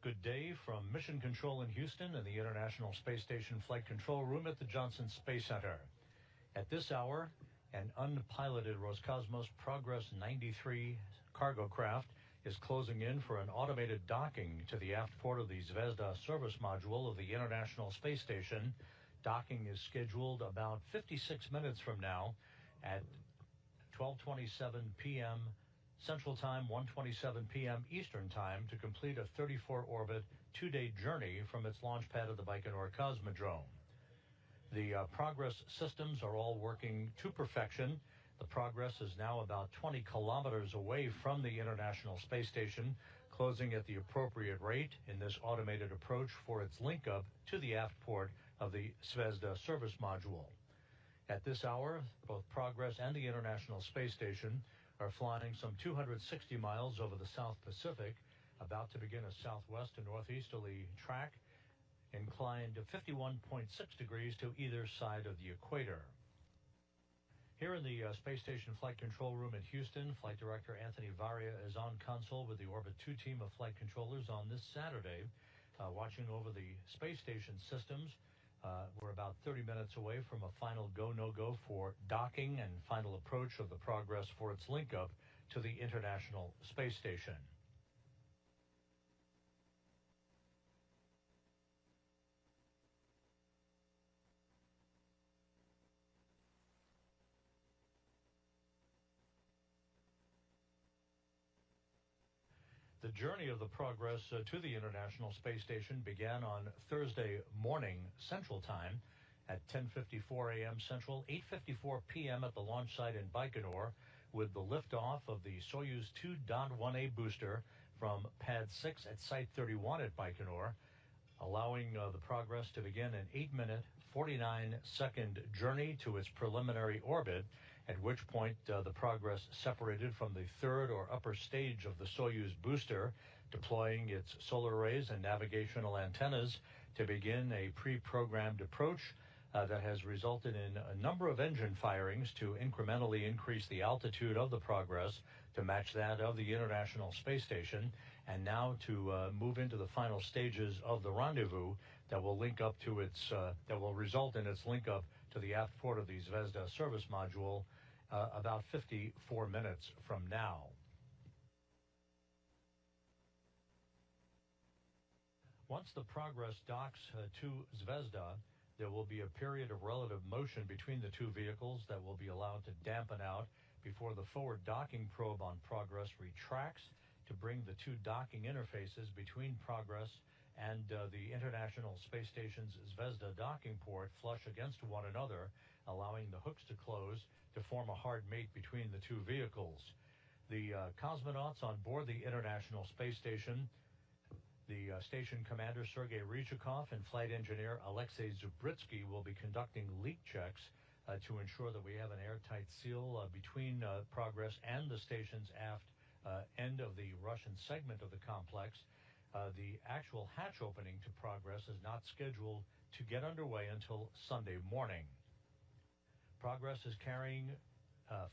Good day from Mission Control in Houston and the International Space Station Flight Control Room at the Johnson Space Center. At this hour, an unpiloted Roscosmos Progress 93 cargo craft is closing in for an automated docking to the aft port of the Zvezda service module of the International Space Station. Docking is scheduled about 56 minutes from now at 12:27 p.m. Central Time, 1:27 p.m. Eastern Time, to complete a 34-orbit, two-day journey from its launch pad at the Baikonur Cosmodrome. The Progress systems are all working to perfection. The Progress is now about 20 kilometers away from the International Space Station, closing at the appropriate rate in this automated approach for its link-up to the aft port of the Zvezda service module. At this hour, both Progress and the International Space Station are flying some 260 miles over the South Pacific, about to begin a southwest to northeasterly track, inclined 51.6 degrees to either side of the equator. Here in the Space Station Flight Control Room in Houston, Flight Director Anthony Varia is on console with the Orbit 2 team of flight controllers on this Saturday, watching over the space station systems. We're about 30 minutes away from a final go-no-go for docking and final approach of the Progress for its link-up to the International Space Station. The journey of the Progress to the International Space Station began on Thursday morning Central Time at 10:54 a.m. Central, 8:54 p.m. at the launch site in Baikonur, with the liftoff of the Soyuz 2.1A booster from Pad 6 at Site 31 at Baikonur, allowing the Progress to begin an 8-minute, 49-second journey to its preliminary orbit, at which point the Progress separated from the third or upper stage of the Soyuz booster, deploying its solar arrays and navigational antennas to begin a pre-programmed approach that has resulted in a number of engine firings to incrementally increase the altitude of the Progress to match that of the International Space Station, and now to move into the final stages of the rendezvous that will link up to its that will result in its link up to the aft port of the Zvezda service module about 54 minutes from now. Once the Progress docks to Zvezda, there will be a period of relative motion between the two vehicles that will be allowed to dampen out before the forward docking probe on Progress retracts to bring the two docking interfaces between Progress and the International Space Station's Zvezda docking port flush against one another, allowing the hooks to close to form a hard mate between the two vehicles. The cosmonauts on board the International Space Station, the station commander Sergei Ryzhikov and flight engineer Alexei Zubritsky, will be conducting leak checks to ensure that we have an airtight seal between Progress and the station's aft end of the Russian segment of the complex. The actual hatch opening to Progress is not scheduled to get underway until Sunday morning. Progress is carrying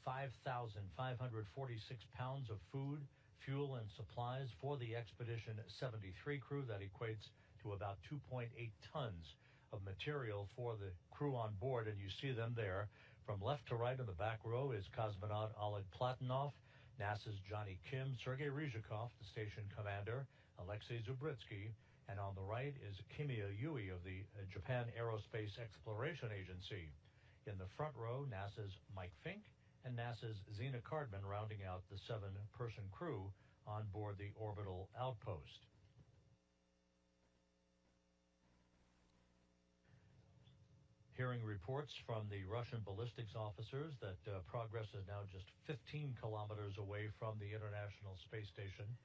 5,546 pounds of food, fuel, and supplies for the Expedition 73 crew. That equates to about 2.8 tons of material for the crew on board, and you see them there. From left to right in the back row is cosmonaut Oleg Platonov, NASA's Johnny Kim, Sergei Ryzhikov, the station commander, Alexei Zubritsky, and on the right is Kimiya Yui of the Japan Aerospace Exploration Agency. In the front row, NASA's Mike Fink and NASA's Zena Cardman, rounding out the 7-person crew on board the orbital outpost. Hearing reports from the Russian ballistics officers that Progress is now just 15 kilometers away from the International Space Station.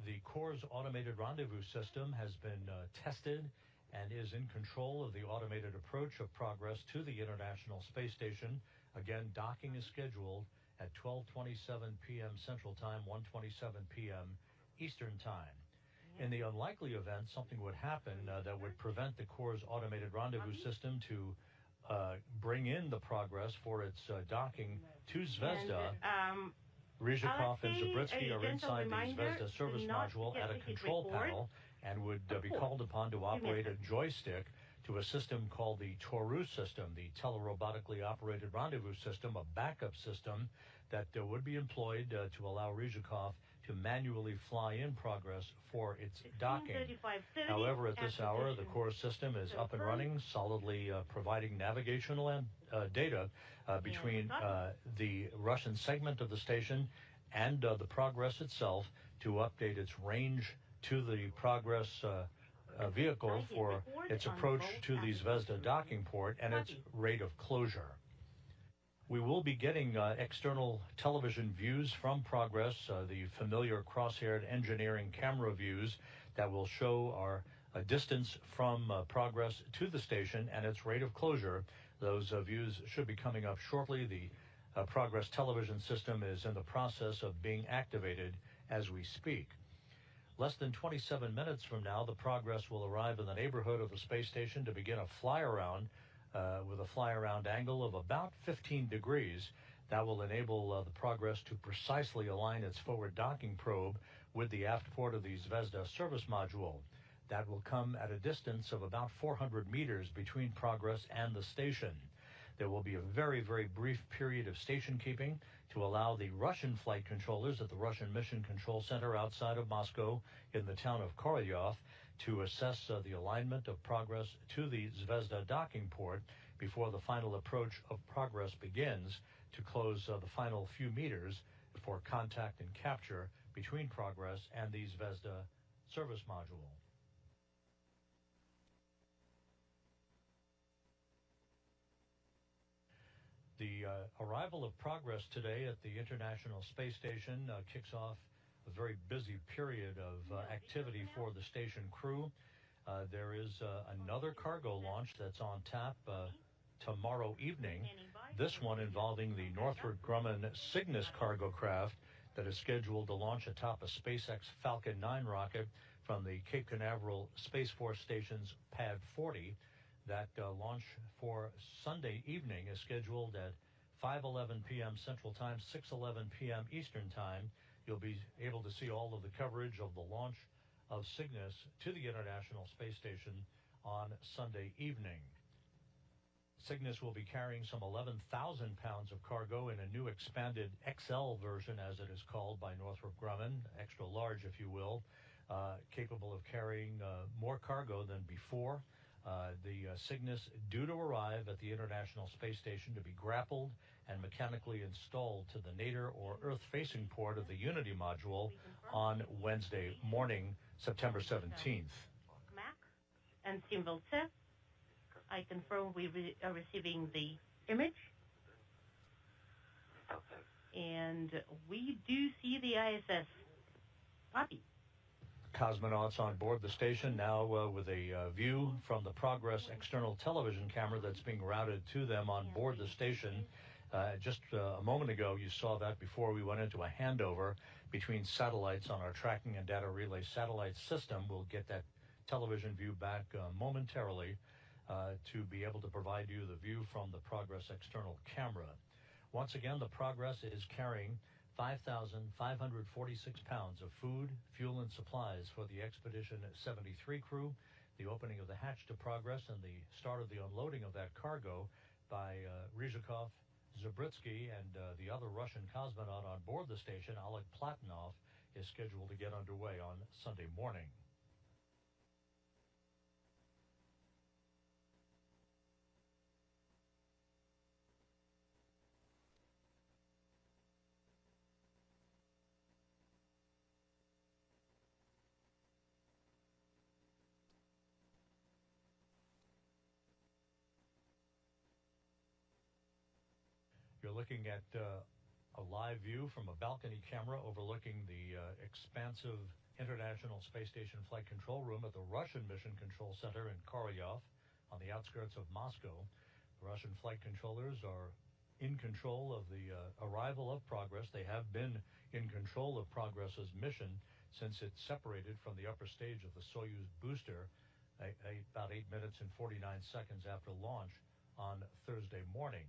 The Corps' automated rendezvous system has been tested and is in control of the automated approach of Progress to the International Space Station. Again, docking is scheduled at 12:27 p.m. Central Time, 1:27 p.m. Eastern Time. In the unlikely event something would happen that would prevent the Corps' automated rendezvous system to bring in the Progress for its docking to Zvezda. Ryzhikov and Zabritsky are gentle inside the reminder, Zvezda service do not module forget at a to hit control record. panel and would be Of course. called upon to You operate missed a joystick to a system called the Toru system, the telerobotically operated rendezvous system, a backup system that would be employed to allow Ryzhikov to manually fly in Progress for its docking. 16:35:30 However, at this hour, the acquisition. core system is up and running, solidly providing navigational and data between the Russian segment of the station and the Progress itself to update its range to the Progress vehicle for its approach to the Zvezda docking port and its rate of closure. We will be getting external television views from Progress, the familiar cross-haired engineering camera views that will show our distance from Progress to the station and its rate of closure. Those views should be coming up shortly. The Progress television system is in the process of being activated as we speak. Less than 27 minutes from now, the Progress will arrive in the neighborhood of the space station to begin a fly-around with a fly-around angle of about 15 degrees. That will enable the Progress to precisely align its forward docking probe with the aft port of the Zvezda service module. That will come at a distance of about 400 meters between Progress and the station. There will be a very, very brief period of station keeping to allow the Russian flight controllers at the Russian Mission Control Center outside of Moscow in the town of Korolyov to assess the alignment of Progress to the Zvezda docking port before the final approach of Progress begins to close the final few meters for contact and capture between Progress and the Zvezda service module. The arrival of Progress today at the International Space Station kicks off a very busy period of activity for the station crew. There is another cargo launch that's on tap tomorrow evening, this one involving the Northrop Grumman Cygnus cargo craft that is scheduled to launch atop a SpaceX Falcon 9 rocket from the Cape Canaveral Space Force Station's Pad 40. That launch for Sunday evening is scheduled at 5:11 p.m. Central Time, 6:11 p.m. Eastern Time. You'll be able to see all of the coverage of the launch of Cygnus to the International Space Station on Sunday evening. Cygnus will be carrying some 11,000 pounds of cargo in a new expanded XL version, as it is called by Northrop Grumman, extra large, if you will, capable of carrying more cargo than before. The Cygnus due to arrive at the International Space Station to be grappled and mechanically installed to the nadir or Earth-facing port of the Unity module on Wednesday morning, September 17th. And symbol says, I confirm we are receiving the image. And we do see the ISS. Copy. Cosmonauts on board the station now with a view from the Progress external television camera that's being routed to them on board the station. Just a moment ago, you saw that before we went into a handover between satellites on our tracking and data relay satellite system. We'll get that television view back momentarily to be able to provide you the view from the Progress external camera. Once again, the Progress is carrying 5,546 pounds of food, fuel, and supplies for the Expedition 73 crew. The opening of the hatch to Progress and the start of the unloading of that cargo by Ryzhikov, Zabritsky, and the other Russian cosmonaut on board the station, Oleg Platonov, is scheduled to get underway on Sunday morning. You're looking at a live view from a balcony camera overlooking the expansive International Space Station Flight Control Room at the Russian Mission Control Center in Korolyov on the outskirts of Moscow. The Russian flight controllers are in control of the arrival of Progress. They have been in control of Progress's mission since it separated from the upper stage of the Soyuz booster about 8 minutes and 49 seconds after launch on Thursday morning.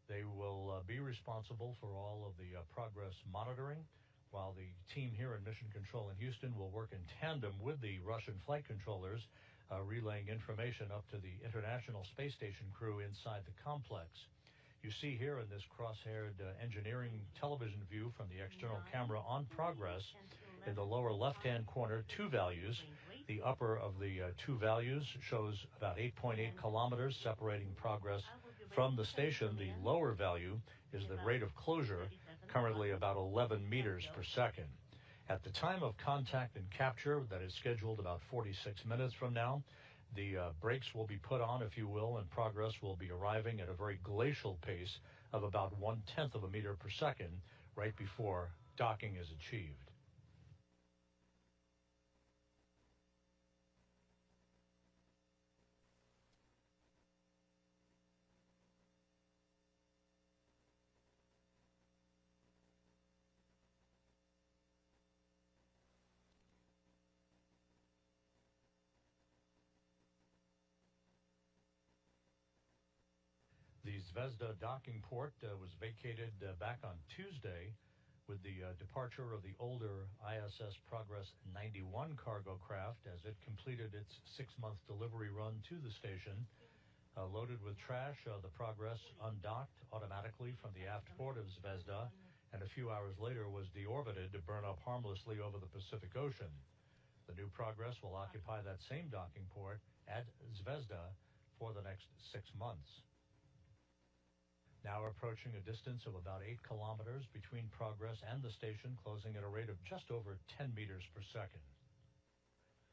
They will be responsible for all of the progress monitoring, while the team here in Mission Control in Houston will work in tandem with the Russian flight controllers, relaying information up to the International Space Station crew inside the complex. You see here in this cross-haired engineering television view from the external camera on Progress, in the lower left-hand corner, two values. The upper of the two values shows about 8.8 kilometers separating Progress from the station. The lower value is the rate of closure, currently about 11 meters per second. At the time of contact and capture, that is scheduled about 46 minutes from now, the brakes will be put on, if you will, and Progress will be arriving at a very glacial pace of about 1/10 of a meter per second right before docking is achieved. The Zvezda docking port was vacated back on Tuesday with the departure of the older ISS Progress 91 cargo craft as it completed its 6-month delivery run to the station. Loaded with trash, the Progress undocked automatically from the aft port of Zvezda and a few hours later was deorbited to burn up harmlessly over the Pacific Ocean. The new Progress will occupy that same docking port at Zvezda for the next 6 months. Now approaching a distance of about 8 kilometers between Progress and the station, closing at a rate of just over 10 meters per second.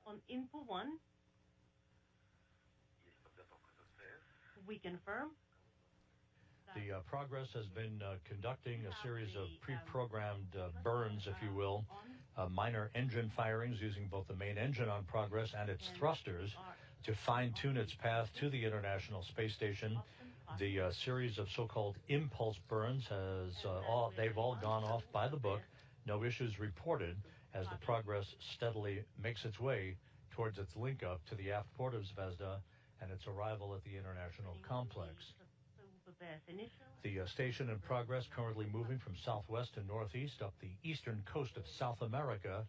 On Info 1, we confirm. The Progress has been conducting a series of pre-programmed burns, if you will, minor engine firings using both the main engine on Progress and its thrusters to fine-tune its path to the International Space Station. The series of so-called impulse burns they've all gone off by the book. No issues reported as the Progress steadily makes its way towards its link up to the aft port of Zvezda and its arrival at the international complex. The station in Progress currently moving from southwest to northeast up the eastern coast of South America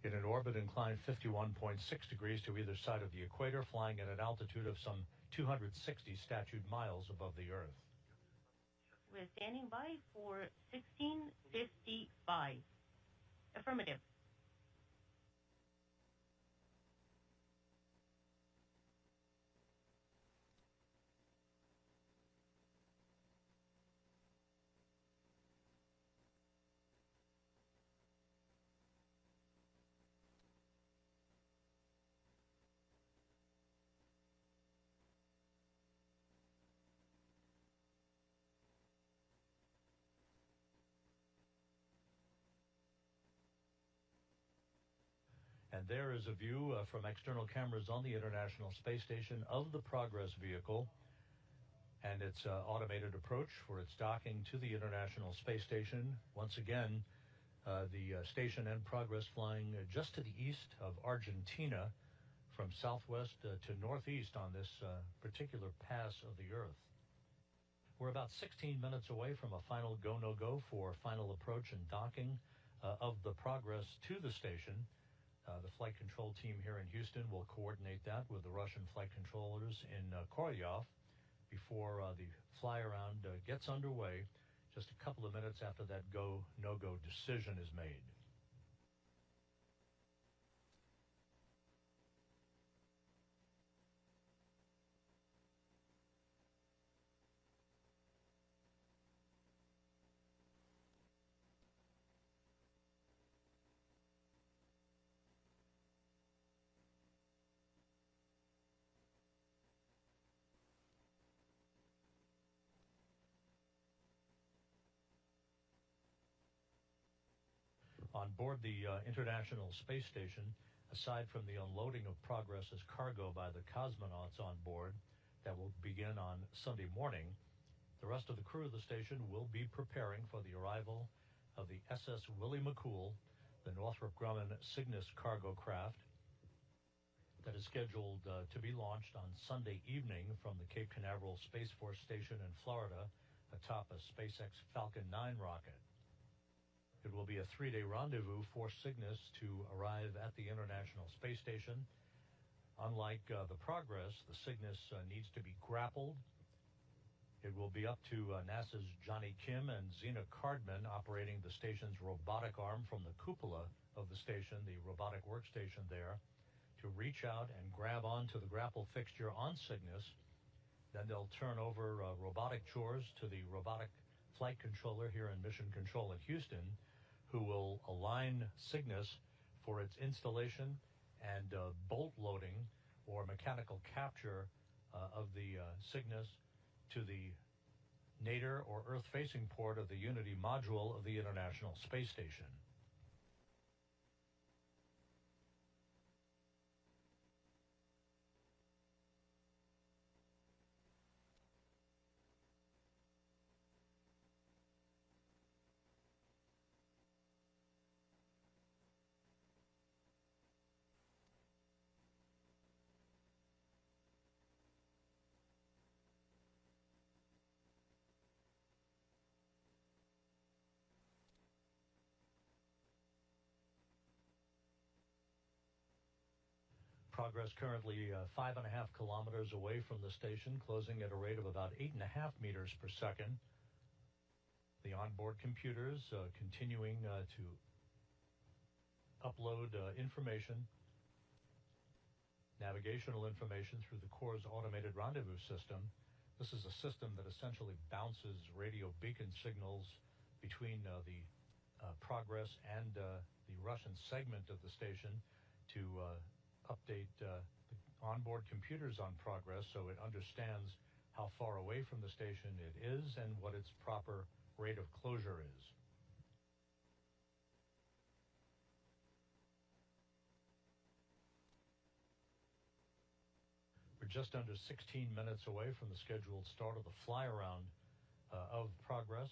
in an orbit inclined 51.6 degrees to either side of the equator, flying at an altitude of some 260 statute miles above the Earth. We're standing by for 1655. Affirmative. And there is a view from external cameras on the International Space Station of the Progress vehicle and its automated approach for its docking to the International Space Station. Once again, the station and Progress flying just to the east of Argentina from southwest to northeast on this particular pass of the Earth. We're about 16 minutes away from a final go-no-go for final approach and docking of the Progress to the station. The flight control team here in Houston will coordinate that with the Russian flight controllers in Korolyov before the fly-around gets underway just a couple of minutes after that go-no-go decision is made. On board the International Space Station, aside from the unloading of Progress's cargo by the cosmonauts on board that will begin on Sunday morning, the rest of the crew of the station will be preparing for the arrival of the SS Willie McCool, the Northrop Grumman Cygnus cargo craft that is scheduled to be launched on Sunday evening from the Cape Canaveral Space Force Station in Florida, atop a SpaceX Falcon 9 rocket. It will be a 3-day rendezvous for Cygnus to arrive at the International Space Station. Unlike the Progress, the Cygnus needs to be grappled. It will be up to NASA's Johnny Kim and Zena Cardman operating the station's robotic arm from the cupola of the station, the robotic workstation there, to reach out and grab onto the grapple fixture on Cygnus. Then they'll turn over robotic chores to the robotic flight controller here in Mission Control in Houston, who will align Cygnus for its installation and bolt loading or mechanical capture of the Cygnus to the nadir or Earth-facing port of the Unity module of the International Space Station. Progress currently 5.5 kilometers away from the station, closing at a rate of about 8.5 meters per second. The onboard computers continuing to upload information, navigational information through the Corps' automated rendezvous system. This is a system that essentially bounces radio beacon signals between the Progress and the Russian segment of the station to update the onboard computers on Progress so it understands how far away from the station it is and what its proper rate of closure is. We're just under 16 minutes away from the scheduled start of the fly-around of Progress.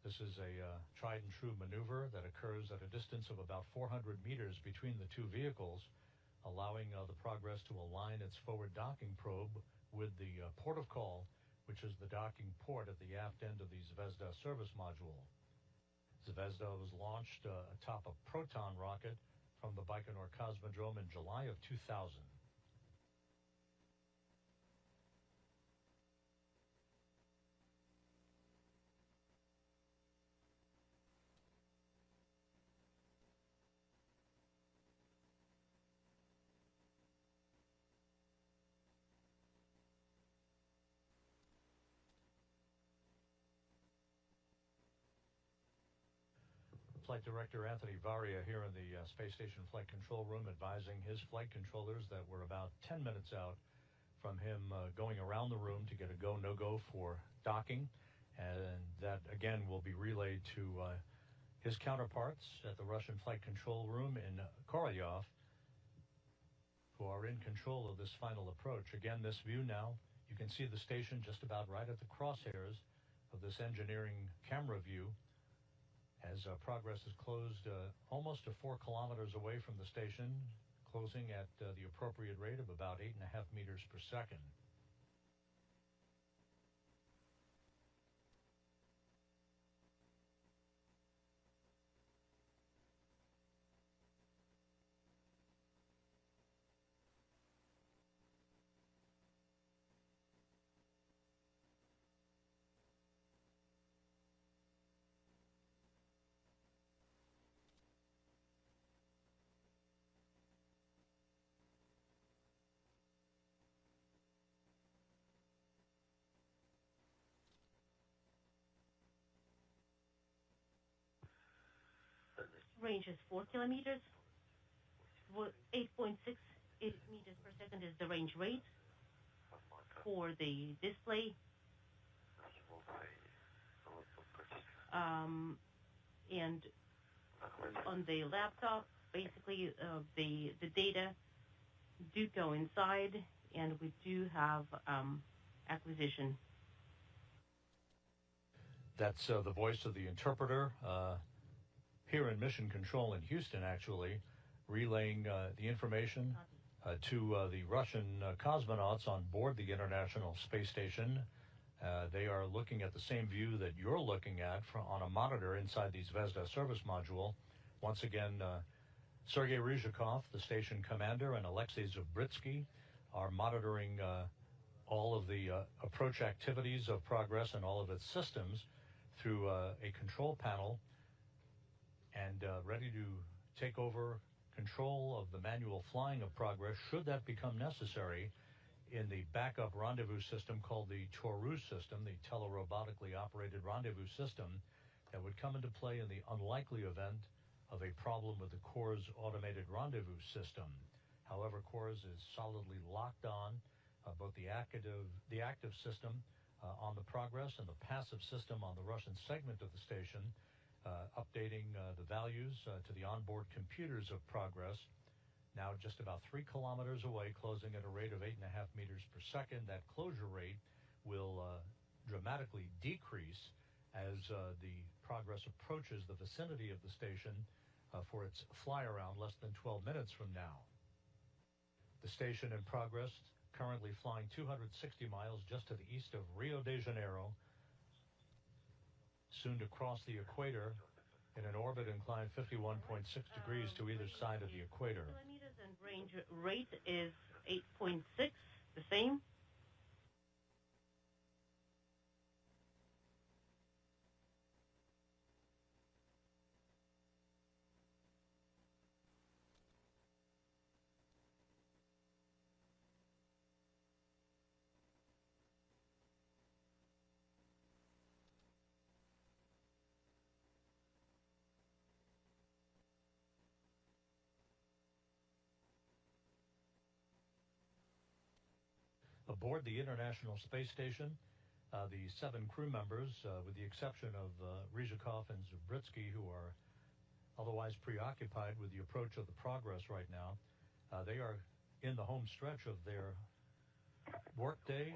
This is a tried-and-true maneuver that occurs at a distance of about 400 meters between the two vehicles, allowing the Progress to align its forward docking probe with the port of call, which is the docking port at the aft end of the Zvezda service module. Zvezda was launched atop a Proton rocket from the Baikonur Cosmodrome in July of 2000. Flight Director Anthony Varia here in the Space Station Flight Control Room advising his flight controllers that we're about 10 minutes out from him going around the room to get a go, no-go for docking. And that, again, will be relayed to his counterparts at the Russian Flight Control Room in Korolyov, who are in control of this final approach. Again, this view now, you can see the station just about right at the crosshairs of this engineering camera view, as Progress is closed almost to 4 kilometers away from the station, closing at the appropriate rate of about 8.5 meters per second. Range is 4 kilometers. 8.68 meters per second is the range rate for the display. And on the laptop, basically the data do go inside, and we do have acquisition. That's the voice of the interpreter here in Mission Control in Houston, actually, relaying the information to the Russian cosmonauts on board the International Space Station They are looking at the same view that you're looking at on a monitor inside the Zvezda service module. Once again, Sergei Ryzhikov, the station commander, and Alexei Zubritsky are monitoring all of the approach activities of Progress and all of its systems through a control panel, and ready to take over control of the manual flying of Progress should that become necessary in the backup rendezvous system called the Toru system, the telerobotically operated rendezvous system that would come into play in the unlikely event of a problem with the Corps' automated rendezvous system. However, Corps is solidly locked on both the active system on the Progress and the passive system on the Russian segment of the station, updating the values to the onboard computers of Progress. Now just about 3 kilometers away, closing at a rate of 8.5 meters per second. That closure rate will dramatically decrease as the Progress approaches the vicinity of the station for its fly around less than 12 minutes from now. The station in Progress currently flying 260 miles just to the east of Rio de Janeiro, soon to cross the equator in an orbit inclined 51.6 degrees to either side of the equator. Kilometers and range rate is 8.6, the same. Aboard the International Space Station, the 7 crew members, with the exception of Ryzhikov and Zubritsky, who are otherwise preoccupied with the approach of the Progress right now, they are in the home stretch of their workday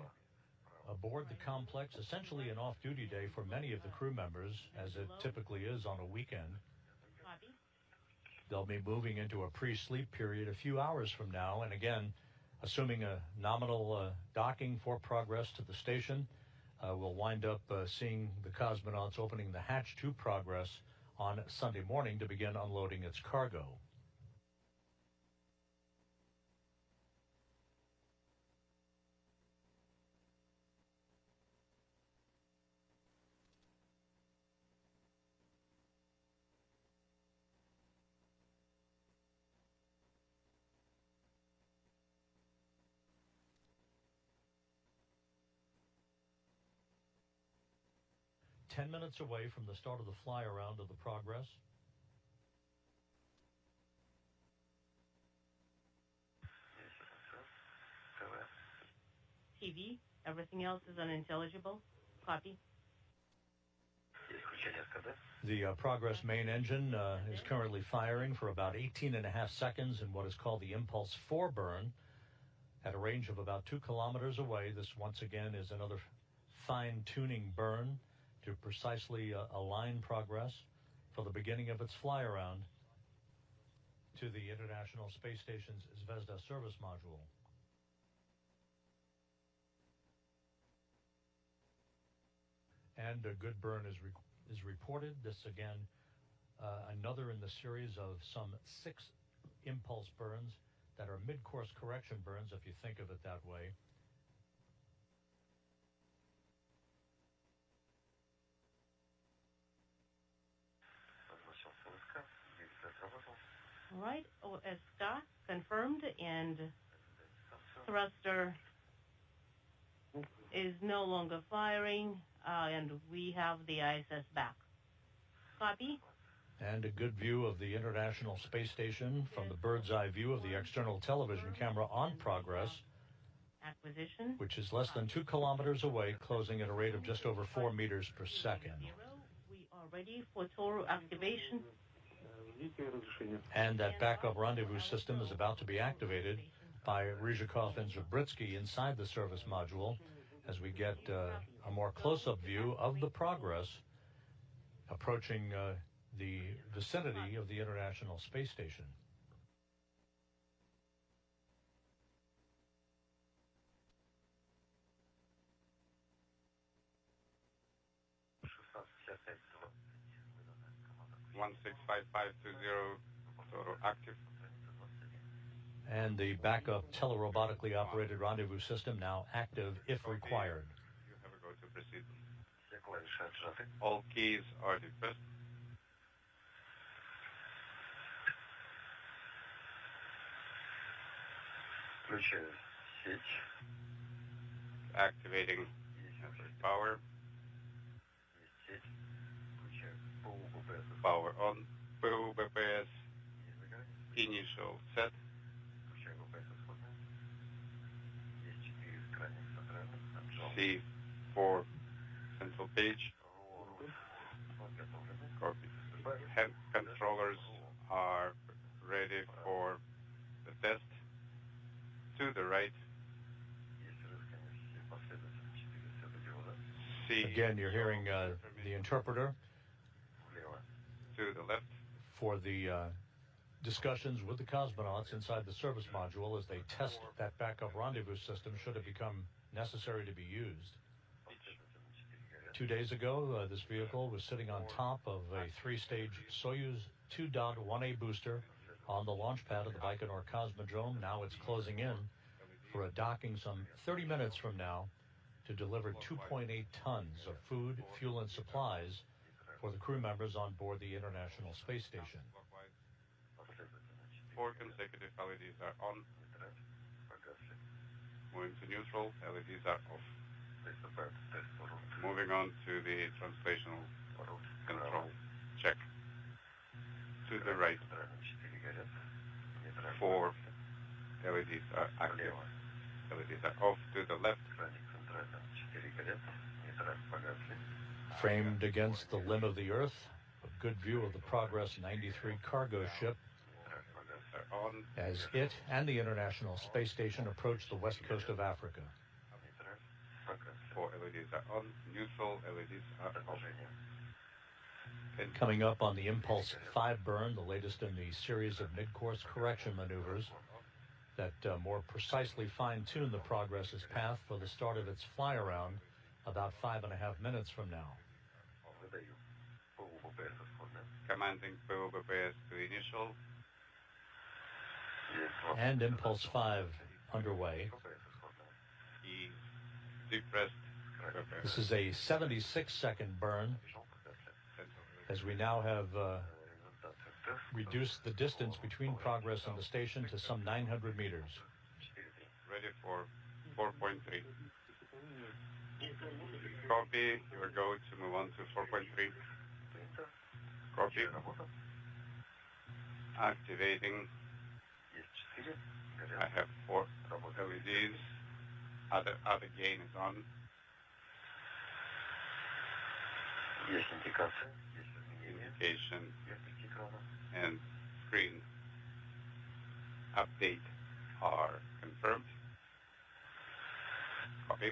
aboard the complex, essentially an off-duty day for many of the crew members, as it typically is on a weekend. They'll be moving into a pre-sleep period a few hours from now, and again, assuming a nominal docking for Progress to the station, we'll wind up seeing the cosmonauts opening the hatch to Progress on Sunday morning to begin unloading its cargo. Ten minutes away from the start of the fly around of the Progress. TV, everything else is unintelligible. Copy. The Progress main engine is currently firing for about 18.5 seconds in what is called the Impulse 4 burn at a range of about 2 kilometers away. This once again is another fine-tuning burn to precisely align Progress for the beginning of its fly around to the International Space Station's Zvezda service module. And a good burn is reported. This again, another in the series of some 6 impulse burns that are mid-course correction burns, if you think of it that way. All right, OSK confirmed, and thruster is no longer firing, and we have the ISS back. Copy. And a good view of the International Space Station from the bird's eye view of the external television camera on Progress, Acquisition, which is less than 2 kilometers away, closing at a rate of just over 4 meters per second. We are ready for Toru activation. And that backup rendezvous system is about to be activated by Ryzhikov and Zubritsky inside the service module as we get a more close-up view of the Progress approaching the vicinity of the International Space Station. 165520, Toru active. And the backup telerobotically operated rendezvous system now active if required. You have a go to proceed. All keys are depressed. Activating power. Power on. PUBPS. Initial set. C4 central page. Copy. Hand controllers are ready for the test. To the right. Again, you're hearing the interpreter to the left for the discussions with the cosmonauts inside the service module as they test that backup rendezvous system should it become necessary to be used. 2 days ago, this vehicle was sitting on top of a 3-stage Soyuz 2.1A booster on the launch pad of the Baikonur Cosmodrome. Now it's closing in for a docking some 30 minutes from now to deliver 2.8 tons of food, fuel, and supplies for the crew members on board the International Space Station. 4 consecutive LEDs are on. Moving to neutral, LEDs are off. Moving on to the translational control check. To the right, 4 LEDs are active. LEDs are off. To the left, framed against the limb of the Earth, a good view of the Progress 93 cargo ship as it and the International Space Station approach the west coast of Africa. 4 LEDs are on. Neutral LEDs are off. Coming up on the Impulse 5 burn, the latest in the series of mid-course correction maneuvers that more precisely fine-tune the Progress's path for the start of its fly-around about 5.5 minutes from now. Commanding PUBPS to initial. And Impulse 5 underway. Depressed. This is a 76-second burn as we now have reduced the distance between Progress and the station to some 900 meters. Ready for 4.3. Copy. You are going to move on to 4.3. Copy. Activating. I have 4 LEDs. Other gain is on. Indication and screen update are confirmed. Copy.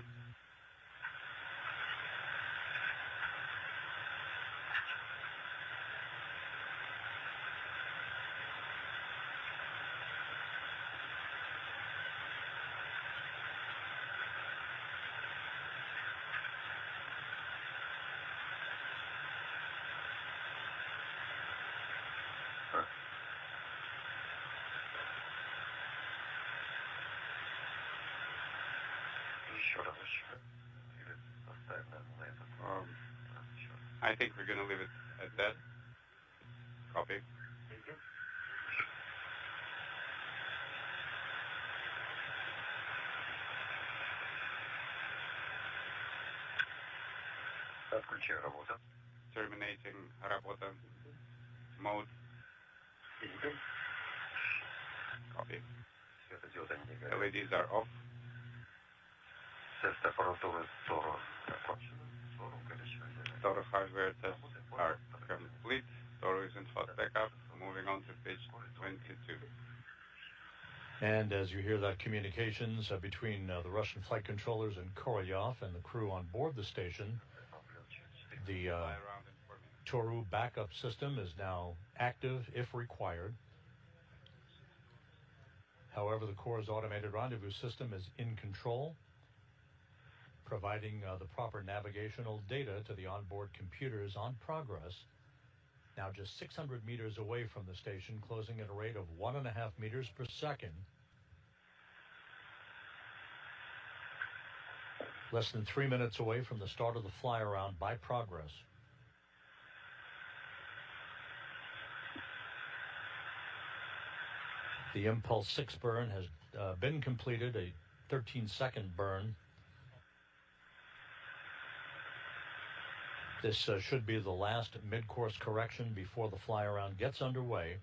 I think we're going to leave it at that. Copy. Terminating работа mode. Copy. LEDs are off. Toru hardware tests are complete. Toru is in hot backup. Moving on to page 22. And as you hear that communications between the Russian flight controllers and Korolyov and the crew on board the station, the Toru backup system is now active if required. However, the Corps' automated rendezvous system is in control. providing the proper navigational data to the onboard computers on Progress, now just 600 meters away from the station, closing at a rate of 1.5 meters per second. Less than 3 minutes away from the start of the fly-around by Progress. The Impulse 6 burn has been completed, a 13-second burn. This should be the last mid-course correction before the fly-around gets underway,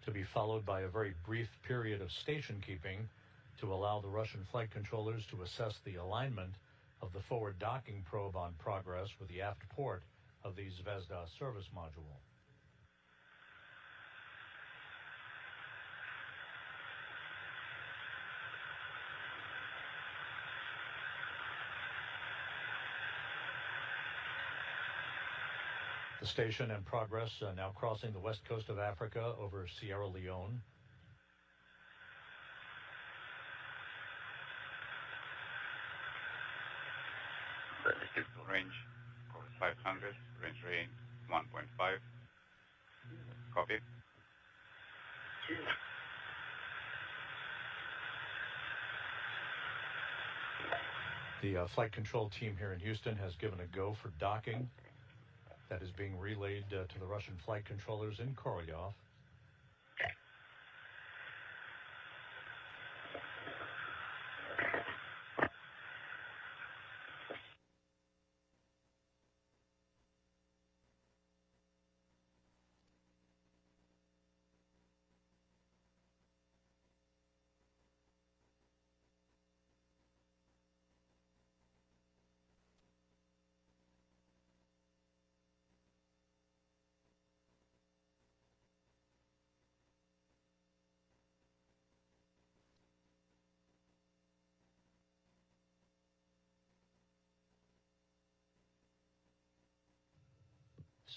to be followed by a very brief period of station keeping to allow the Russian flight controllers to assess the alignment of the forward docking probe on Progress with the aft port of the Zvezda service module. The station and Progress now crossing the west coast of Africa over Sierra Leone. Range 500, range 1.5. Copy. The flight control team here in Houston has given a go for docking. That is being relayed to the Russian flight controllers in Korolyov.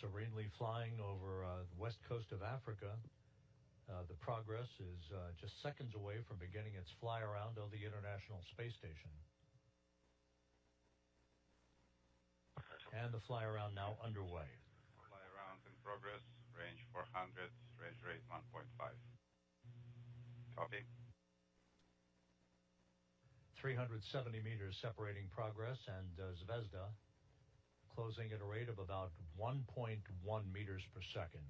Serenely flying over the west coast of Africa. The Progress is just seconds away from beginning its fly around of the International Space Station. And the fly around now underway. Fly around in progress, range 400, range rate 1.5. Copy. 370 meters separating Progress and Zvezda, closing at a rate of about 1.1 meters per second.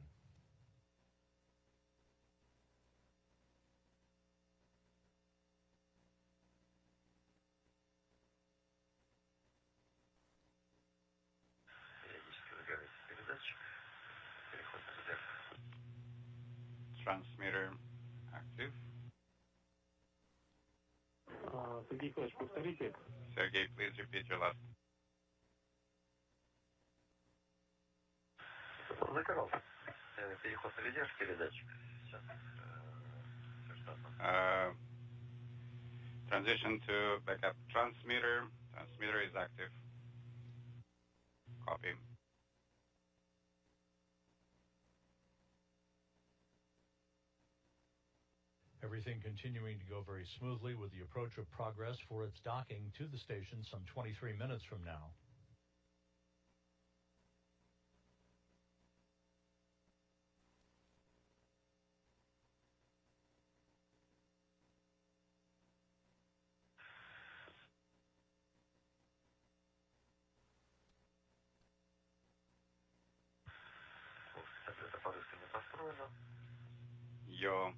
Transmitter active. Sergey, please repeat your last. Transition to backup transmitter. Transmitter is active. Copy. Everything continuing to go very smoothly with the approach of Progress for its docking to the station some 23 minutes from now. Your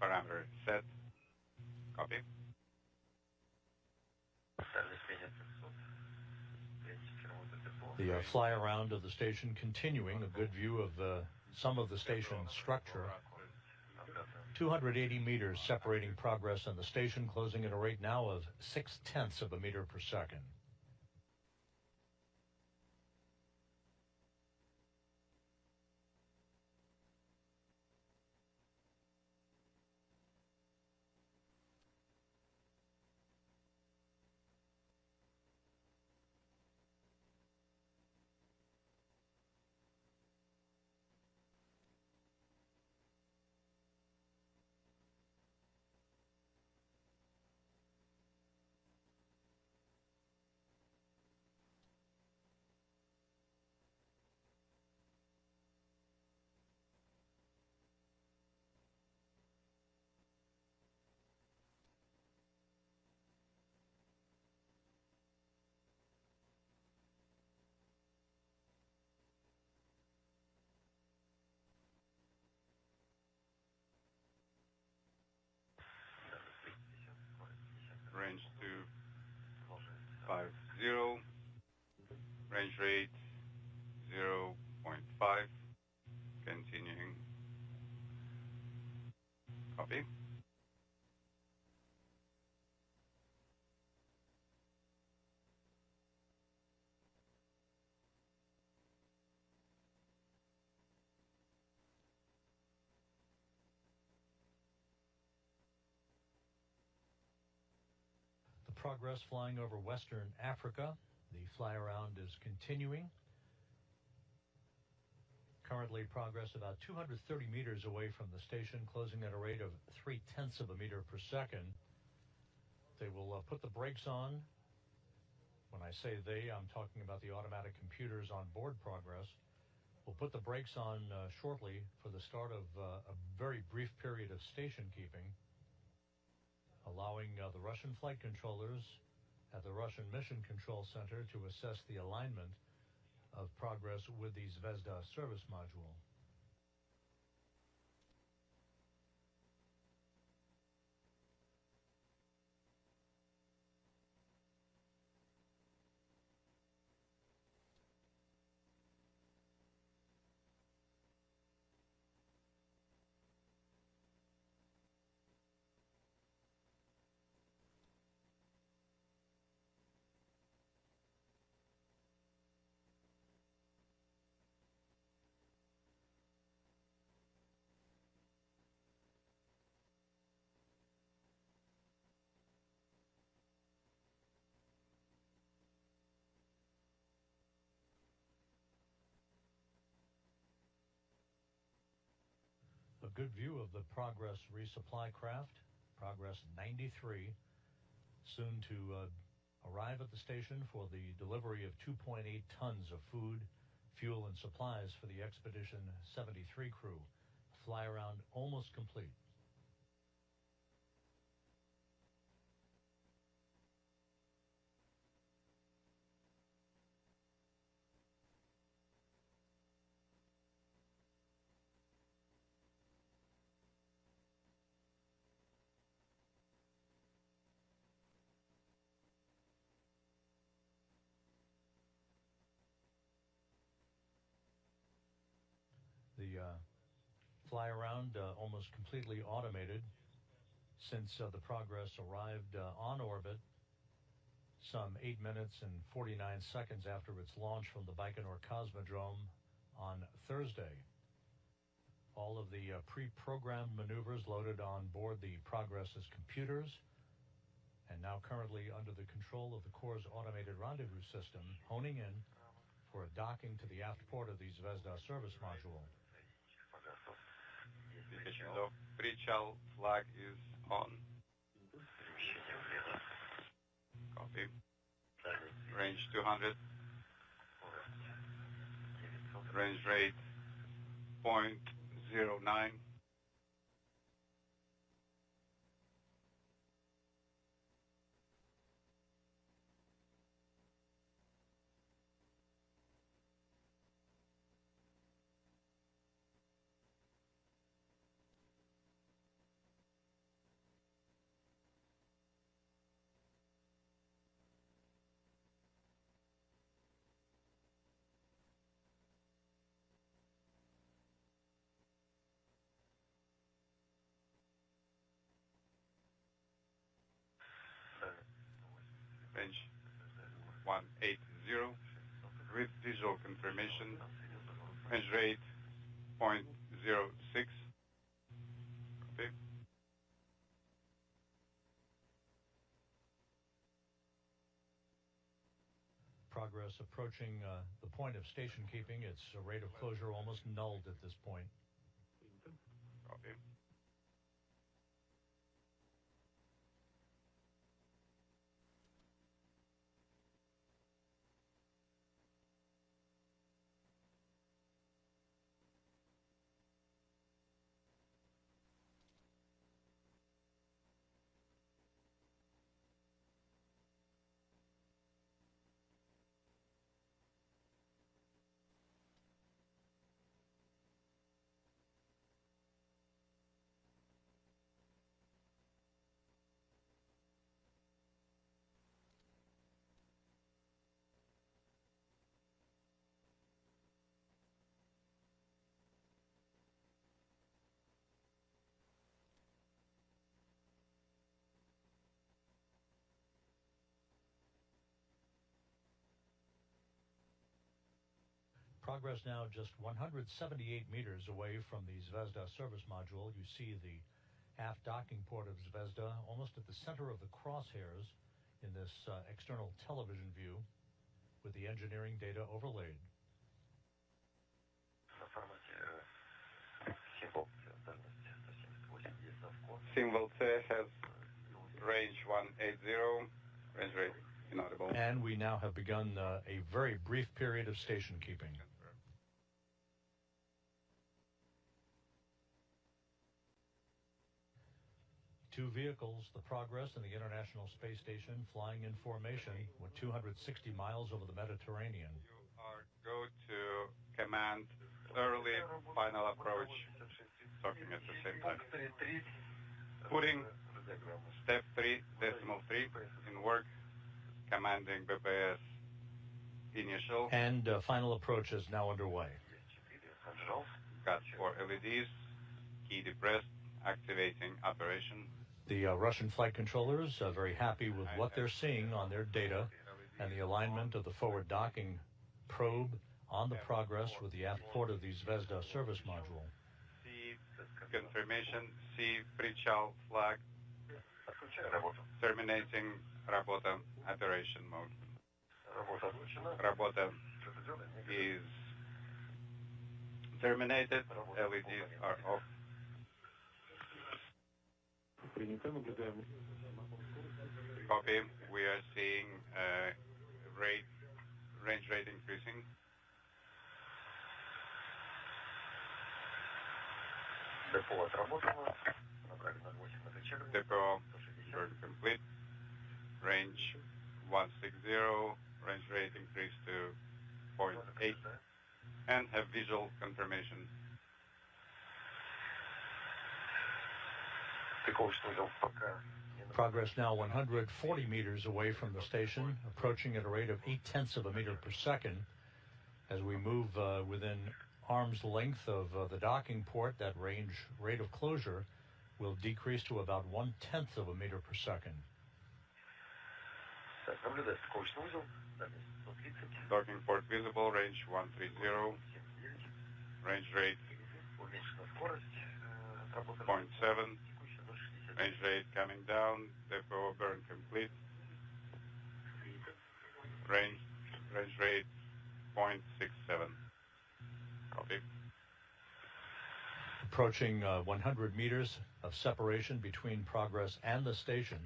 parameter set. Copy. The fly around of the station continuing, a good view of some of the station's structure. 280 meters separating Progress and the station, closing at a rate now of 0.6 of a meter per second. rate 0.5. Continuing. Copy. The Progress flying over Western Africa. The fly-around is continuing. Currently, Progress about 230 meters away from the station, closing at a rate of 0.3 of a meter per second. They will put the brakes on. When I say they, I'm talking about the automatic computers on board Progress. We'll put the brakes on shortly for the start of a very brief period of station keeping, allowing the Russian flight controllers at the Russian Mission Control Center to assess the alignment of Progress with the Zvezda service module. A good view of the Progress resupply craft, Progress 93, soon to arrive at the station for the delivery of 2.8 tons of food, fuel, and supplies for the Expedition 73 crew. Fly-around almost complete. The fly-around almost completely automated since the Progress arrived on orbit some 8 minutes and 49 seconds after its launch from the Baikonur Cosmodrome on Thursday. All of the pre-programmed maneuvers loaded on board the Progress's computers, and now currently under the control of the Corps' automated rendezvous system, honing in for a docking to the aft port of the Zvezda service module. Indication of pre-chill flag is on. Copy. Range 200. Range rate 0.09. Range 180 with visual confirmation. Range rate 0.06. Copy. Progress approaching the point of station keeping. Its rate of closure almost nulled at this point. Copy. Progress now just 178 meters away from the Zvezda service module. You see the aft docking port of Zvezda almost at the center of the crosshairs in this external television view with the engineering data overlaid. Symbol C has range 180, range rate inaudible. And we now have begun a very brief period of station keeping. Two vehicles, the Progress and the International Space Station, flying in formation with 260 miles over the Mediterranean. You are go to command early final approach, talking at the same time. Putting step 3, decimal 3 in work, commanding BPS initial. And final approach is now underway. Got 4 LEDs, key depressed, activating operation. The Russian flight controllers are very happy with what they're seeing on their data and the alignment of the forward docking probe on the Progress with the aft port of the Zvezda service module. See confirmation, see pre-child flag, terminating Работа operation mode. Работа is terminated, LEDs are off. Copy. We are seeing range rate increasing. Depot burn complete. Range 160. Range rate increased to 0.8. And have visual confirmation. Progress now 140 meters away from the station, approaching at a rate of 0.8 of a meter per second. As we move within arm's length of the docking port, that rate of closure will decrease to about 0.1 of a meter per second. Docking port visible, range 130. Range rate 0.7. Range rate coming down, depot burn complete. Range rate 0.67. Copy. Approaching 100 meters of separation between Progress and the station.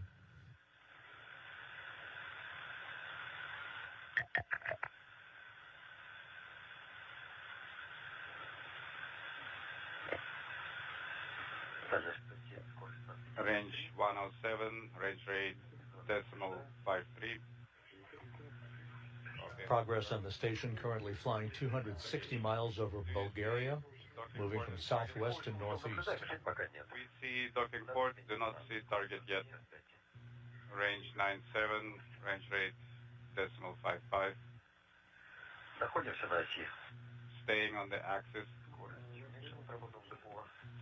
Range 107, range rate decimal 53. Progress on the station currently flying 260 miles over Bulgaria, moving from southwest to northeast. We see docking port, do not see target yet. Range 97, range rate decimal 55. Staying on the axis,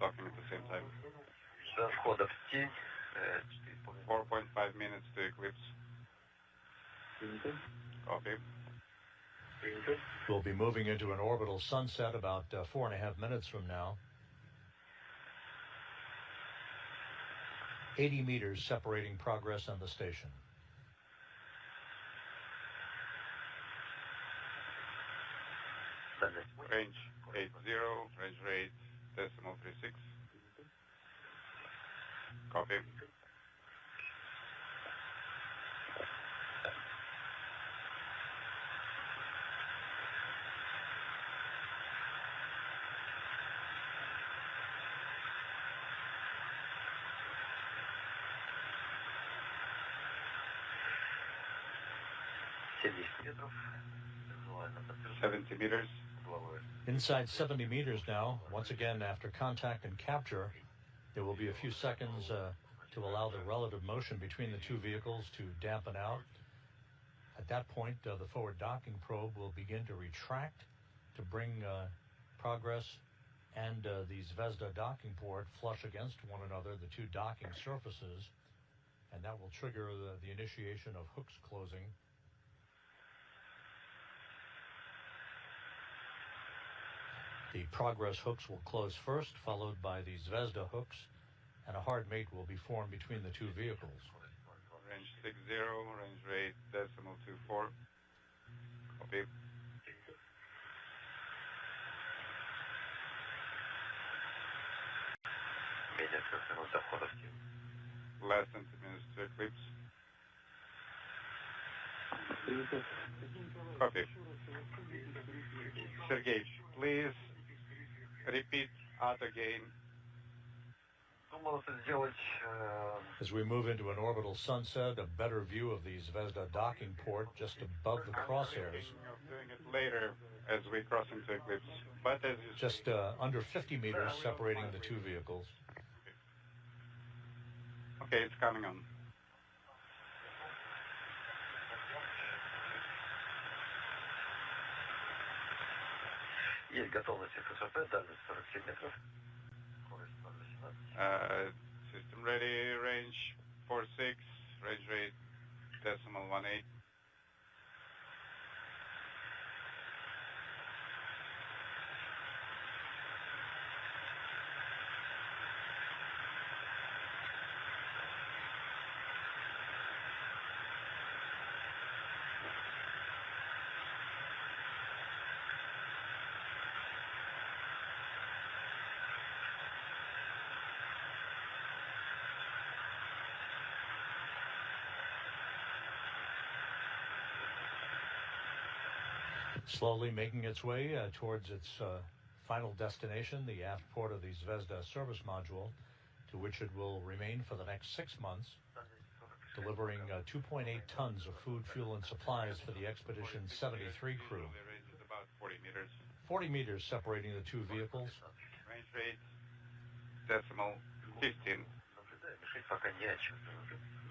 talking at the same time. 4.5 minutes to eclipse. Copy. We'll be moving into an orbital sunset about 4.5 minutes from now. 80 meters separating Progress and the station. Range 80, range rate decimal 36. Copy. метров. 70 meters. Inside 70 meters now. Once again, after contact and capture, there will be a few seconds to allow the relative motion between the two vehicles to dampen out. At that point, the forward docking probe will begin to retract to bring Progress and the Zvezda docking port flush against one another, the two docking surfaces, and that will trigger the initiation of hooks closing. The Progress hooks will close first, followed by the Zvezda hooks, and a hard mate will be formed between the two vehicles. Range 60, range rate decimal 24. Copy. Less than 2 minutes to eclipse. Copy. Sergey, please repeat out again. As we move into an orbital sunset, a better view of the Zvezda docking port just above the crosshairs. Doing it later as we cross into eclipse. But as you just under 50 meters separating the two vehicles. Okay, it's coming on. Есть готовность ССП, дальность 47 метров. Скорость 0,18. System ready, range 46, range rate decimal 18. Slowly making its way towards its final destination, the aft port of the Zvezda service module, to which it will remain for the next 6 months, delivering 2.8 tons of food, fuel, and supplies for the Expedition 73 crew. Range is about 40 meters. 40 meters separating the two vehicles. Range rate decimal 15.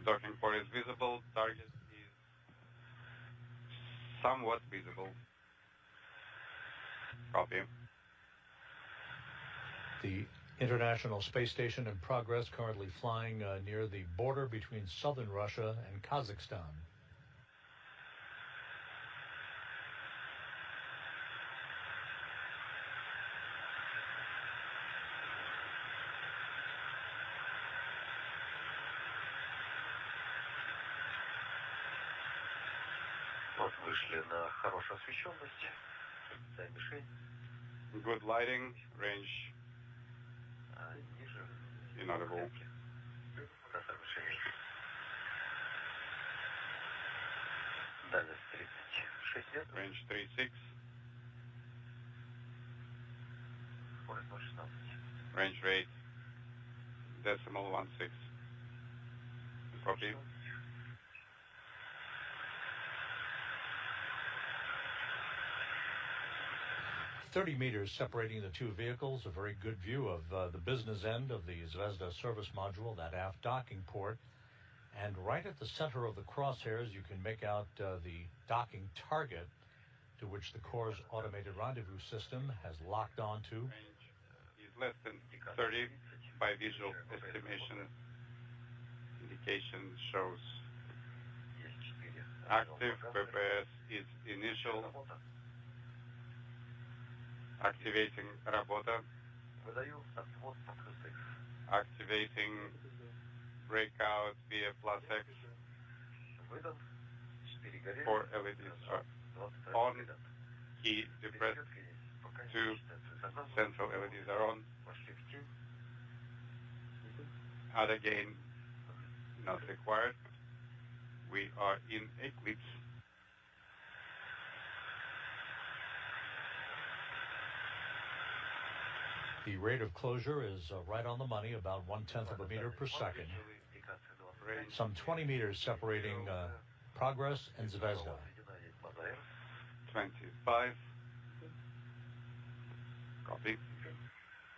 Docking port is visible. Target is somewhat visible. Copy. The International Space Station in progress, currently flying near the border between southern Russia and Kazakhstan. Вот вышли на хорошую освещенность. Дай мишень. Good lighting, range Ниже. inaudible. Красавица мишень. Дальность 36 метров. Range 36. Скорость 0,16. Range rate decimal 16. Copy. 30 meters separating the two vehicles, a very good view of the business end of the Zvezda service module, that aft docking port. And right at the center of the crosshairs, you can make out the docking target to which the Corps' automated rendezvous system has locked onto. Range is less than 30 by visual estimation. Indication shows active. PPS is initial. Activating Работа. Выдаю отвод по плюс X. Activating breakout via plus X. Выдан. 4 горели. 4 LEDs are on. Key depressed. 2 central LEDs are on. Вошли в тень. Other gain not required. We are in eclipse. The rate of closure is right on the money, about 1/10 of a meter per second. Some 20 meters separating Progress and Zvezda. 25. Copy.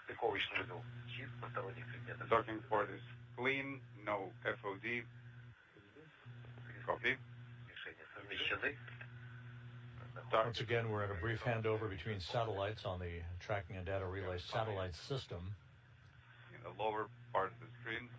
Стыковочный узел. Чист, посторонних предметов. Docking port is clean, no FOD. Copy. Решения совмещены. Once again, we're in a brief handover between satellites on the tracking and data relay satellite system. In the lower part of the screen.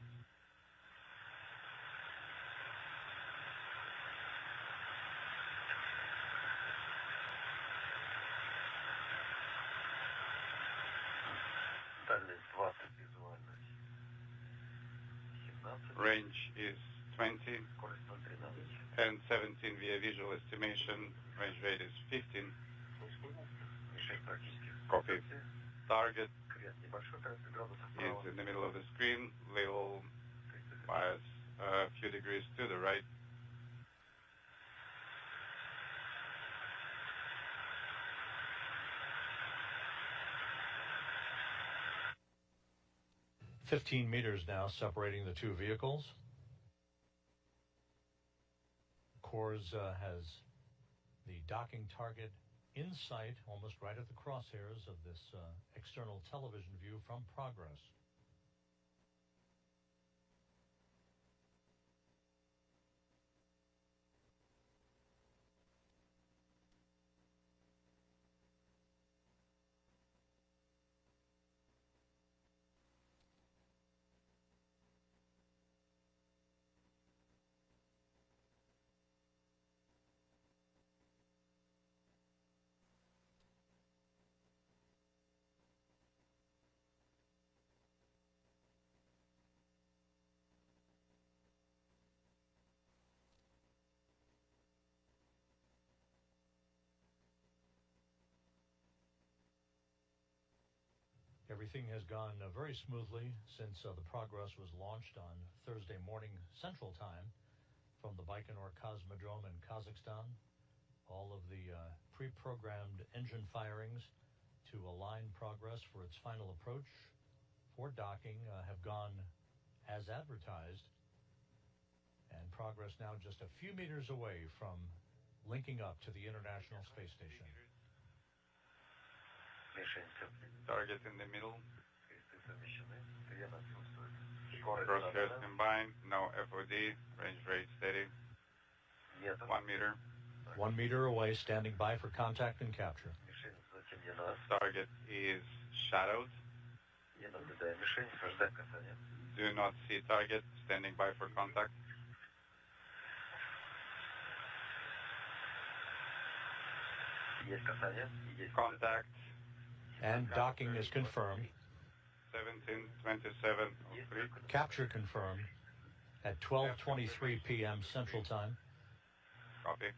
range is 20 and 17 via visual estimation. Range rate is 15. Copy. Target is in the middle of the screen, little bias a few degrees to the right. "15 meters now separating the two vehicles. CORS has the docking target in sight, almost right at the crosshairs of this external television view from Progress. Everything has gone very smoothly since the Progress was launched on Thursday morning Central Time from the Baikonur Cosmodrome in Kazakhstan. All of the pre-programmed engine firings to align Progress for its final approach for docking have gone as advertised, and Progress now just a few meters away from linking up to the International Space Station. Target in the middle. Crosshairs combined, no FOD, range rate steady. 1 meter. 1 meter away, standing by for contact and capture. Target is shadowed. Do not see target, standing by for contact. Contact. And docking is confirmed. 17:27:03. Capture confirmed at 12:23 p.m. Central Time. Copy.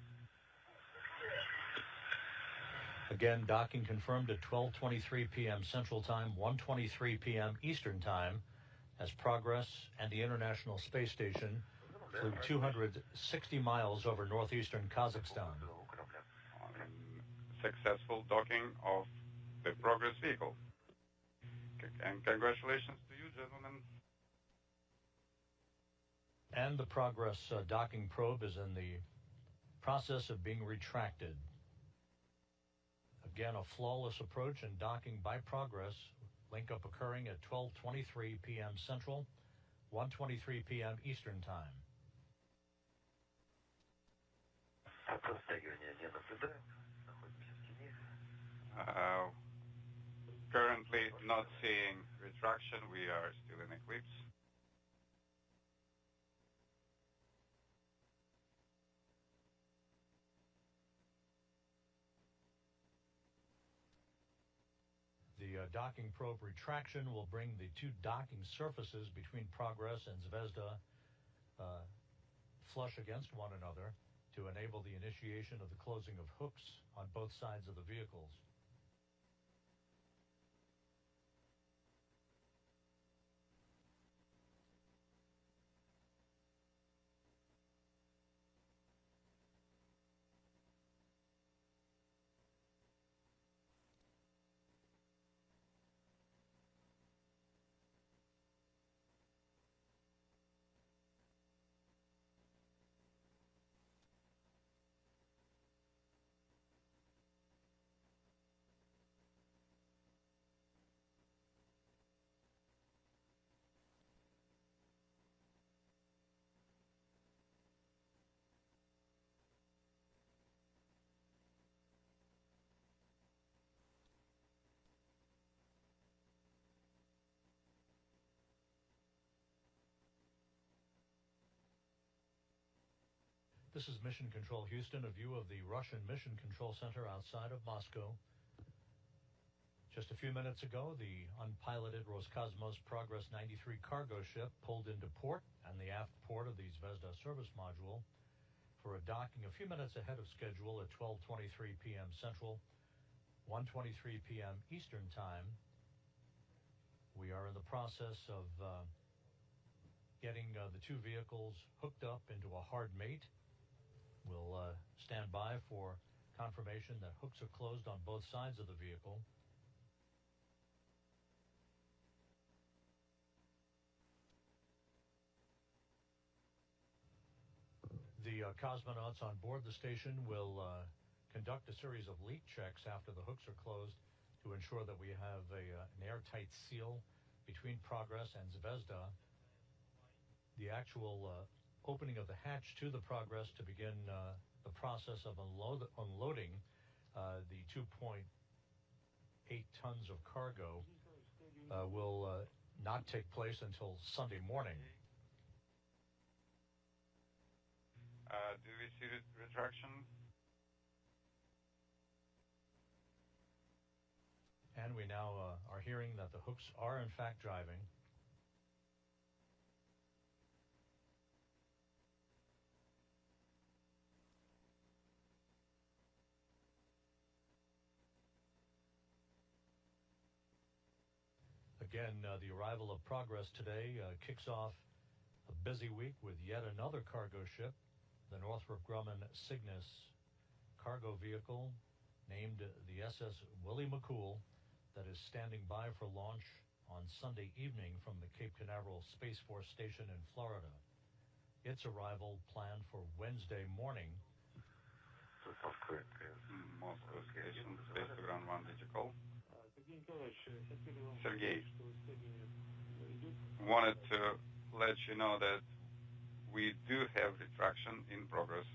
Again, docking confirmed at 12:23 p.m. Central Time, 1:23 p.m. Eastern Time, as Progress and the International Space Station flew 260 miles over northeastern Kazakhstan. Successful docking of the Progress vehicle. And congratulations to you, gentlemen. And the Progress docking probe is in the process of being retracted. Again, a flawless approach and docking by Progress. Link up occurring at 12:23 p.m. Central, 1:23 p.m. Eastern Time. Currently not seeing retraction. We are still in eclipse. The docking probe retraction will bring the two docking surfaces between Progress and Zvezda flush against one another to enable the initiation of the closing of hooks on both sides of the vehicles. This is Mission Control Houston, a view of the Russian Mission Control Center outside of Moscow. Just a few minutes ago, the unpiloted Roscosmos Progress 93 cargo ship pulled into port and the aft port of the Zvezda service module for a docking a few minutes ahead of schedule at 12:23 p.m. Central, 1:23 p.m. Eastern Time. We are in the process of getting the two vehicles hooked up into a hard mate. We'll stand by for confirmation that hooks are closed on both sides of the vehicle. The cosmonauts on board the station will conduct a series of leak checks after the hooks are closed to ensure that we have an airtight seal between Progress and Zvezda. The actual opening of the hatch to the Progress to begin the process of unloading the 2.8 tons of cargo will not take place until Sunday morning. Do we see retraction? And we now are hearing that the hooks are in fact driving. Again, the arrival of Progress today kicks off a busy week with yet another cargo ship, the Northrop Grumman Cygnus cargo vehicle, named the SS Willie McCool, that is standing by for launch on Sunday evening from the Cape Canaveral Space Force Station in Florida. Its arrival planned for Wednesday morning. Moscow Station, Space Ground 1, did you call? Sergei, wanted to let you know that we do have retraction in progress.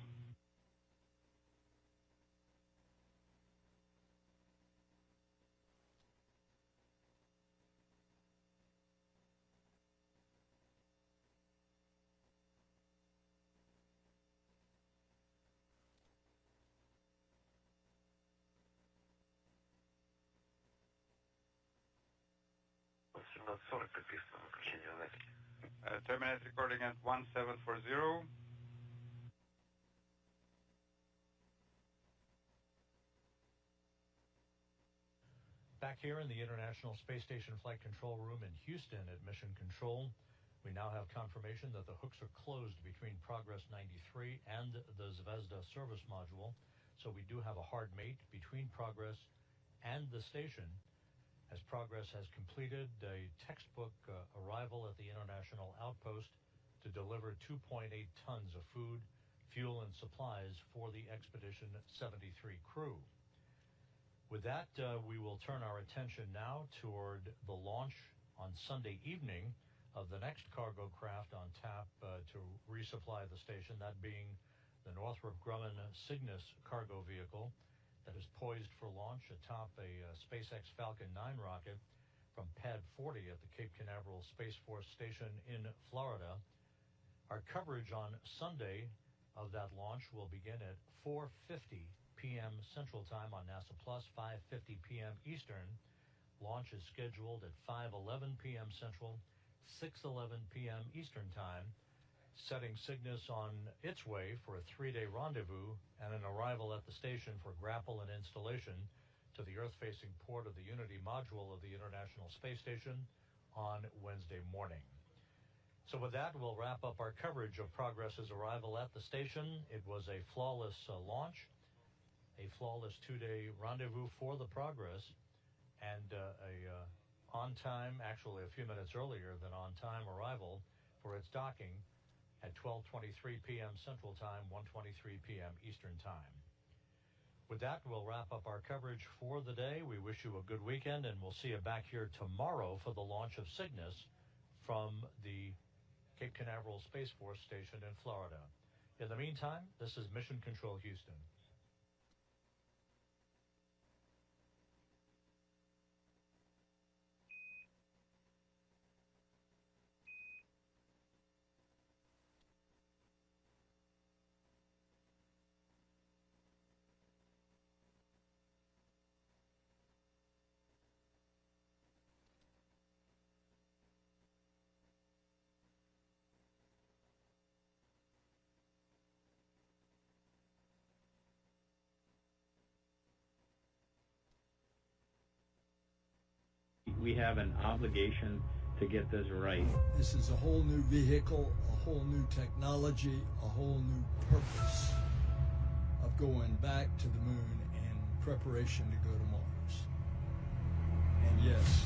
Terminate recording at 1740. Back here in the International Space Station Flight Control Room in Houston at Mission Control, we now have confirmation that the hooks are closed between Progress 93 and the Zvezda service module. So we do have a hard mate between Progress and the station, as Progress has completed a textbook arrival at the International Outpost to deliver 2.8 tons of food, fuel, and supplies for the Expedition 73 crew. With that, we will turn our attention now toward the launch on Sunday evening of the next cargo craft on tap to resupply the station, that being the Northrop Grumman Cygnus cargo vehicle that is poised for launch atop a SpaceX Falcon 9 rocket from Pad 40 at the Cape Canaveral Space Force Station in Florida. Our coverage on Sunday of that launch will begin at 4:50 p.m. Central Time on NASA Plus, 5:50 p.m. Eastern. Launch is scheduled at 5:11 p.m. Central, 6:11 p.m. Eastern Time, setting Cygnus on its way for a 3-day rendezvous and an arrival at the station for grapple and installation to the Earth-facing port of the Unity module of the International Space Station on Wednesday morning. So with that, we'll wrap up our coverage of Progress's arrival at the station. It was a flawless launch, a flawless 2-day rendezvous for the Progress, and on time, actually a few minutes earlier than on time arrival for its docking at 12:23 p.m. Central Time, 1:23 p.m. Eastern Time. With that, we'll wrap up our coverage for the day. We wish you a good weekend, and we'll see you back here tomorrow for the launch of Cygnus from the Cape Canaveral Space Force Station in Florida. In the meantime, this is Mission Control Houston. we have an obligation to get this right. This is a whole new vehicle, a whole new technology, a whole new purpose of going back to the moon and preparation to go to Mars. And yes,